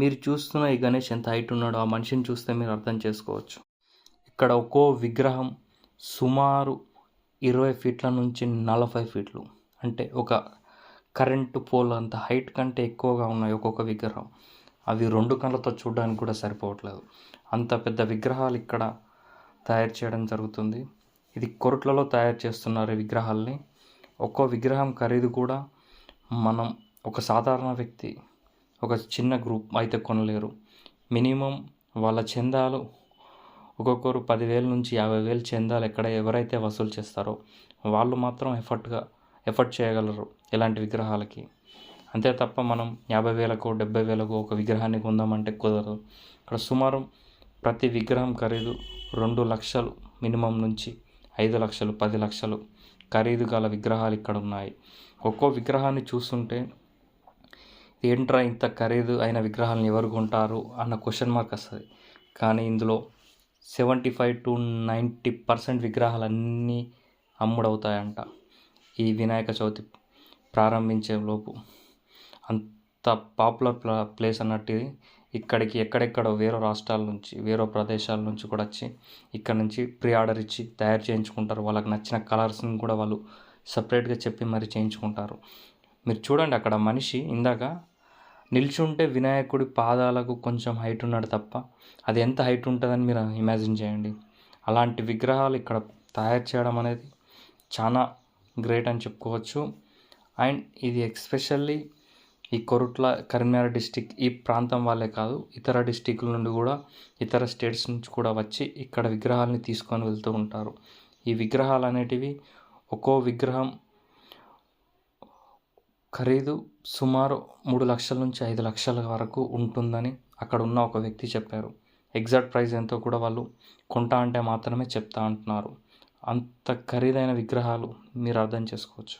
మీరు చూస్తున్న ఈ గణేష్ ఎంత హైట్ ఉన్నాడో ఆ మనిషిని చూస్తే మీరు అర్థం చేసుకోవచ్చు. ఇక్కడ ఒక్కో విగ్రహం సుమారు 20 ఫీట్ల నుంచి 40 ఫీట్లు, అంటే ఒక కరెంటు పోల్ అంత హైట్ కంటే ఎక్కువగా ఉన్నాయి ఒక్కొక్క విగ్రహం. అవి 2 కళ్ళతో చూడడానికి కూడా సరిపోవట్లేదు. అంత పెద్ద విగ్రహాలు ఇక్కడ తయారు చేయడం జరుగుతుంది. ఇది కొరట్లలో తయారు చేస్తున్నారు ఈ విగ్రహాల్ని. ఒక్కో విగ్రహం ఖరీదు కూడా మనం ఒక సాధారణ వ్యక్తి, ఒక చిన్న గ్రూప్ అయితే కొనలేరు. మినిమం వాళ్ళ చందాలు ఒక్కొక్కరు 10,000 నుంచి 50,000 చందాలు ఎవరైతే వసూలు చేస్తారో వాళ్ళు మాత్రం ఎఫర్ట్ చేయగలరు ఇలాంటి విగ్రహాలకి. అంతే తప్ప మనం 50,000కో 70,000కో ఒక విగ్రహాన్ని కొందామంటే కుదరదు. ఇక్కడ సుమారు ప్రతి విగ్రహం ఖరీదు 2 లక్షలు మినిమం నుంచి 5 లక్షలు 10 లక్షలు ఖరీదు గల విగ్రహాలు ఇక్కడ ఉన్నాయి. ఒక్కో విగ్రహాన్ని చూస్తుంటే ఏంట్రా ఇంత ఖరీదు అయిన విగ్రహాలను ఎవరు కొంటారు అన్న క్వశ్చన్ మార్క్ వస్తుంది. కానీ ఇందులో 75 to 90% విగ్రహాలన్నీ అమ్ముడవుతాయంట ఈ వినాయక చవితి ప్రారంభించే లోపు. అంత పాపులర్ ప్లేస్ అన్నట్టు ఇక్కడికి ఎక్కడెక్కడో వేరే రాష్ట్రాల నుంచి వేరే ప్రదేశాల నుంచి కూడా వచ్చి ఇక్కడ నుంచి ప్రీ ఆర్డర్ ఇచ్చి తయారు చేయించుకుంటారు. వాళ్ళకి నచ్చిన కలర్స్ని కూడా వాళ్ళు సపరేట్గా చెప్పి మరి చేయించుకుంటారు. మీరు చూడండి, అక్కడ మనిషి ఇందాక నిల్చుంటే వినాయకుడి పాదాలకు కొంచెం హైట్ ఉన్నాడు తప్ప అది ఎంత హైట్ ఉంటుందని మీరు ఇమాజిన్ చేయండి. అలాంటి విగ్రహాలు ఇక్కడ తయారు చేయడం అనేది చాలా గ్రేట్ అని చెప్పుకోవచ్చు. అండ్ ఇది ఎస్పెషల్లీ ఈ కొరుట్ల కరీంనగర్ డిస్టిక్ ఈ ప్రాంతం వాళ్ళే కాదు, ఇతర డిస్టిక్ల నుండి కూడా ఇతర స్టేట్స్ నుంచి కూడా వచ్చి ఇక్కడ విగ్రహాలని తీసుకొని వెళ్తూ ఉంటారు. ఈ విగ్రహాలు అనేటివి ఒక్కో విగ్రహం ఖరీదు సుమారు 3 లక్షల నుంచి 5 లక్షల వరకు ఉంటుందని అక్కడ ఉన్న ఒక వ్యక్తి చెప్పారు. ఎగ్జాక్ట్ ప్రైస్ ఎంతో కూడా వాళ్ళు కొంటా అంటే మాత్రమే చెప్తా అంటున్నారు. అంత ఖరీదైన విగ్రహాలు మీరు అర్థం చేసుకోవచ్చు.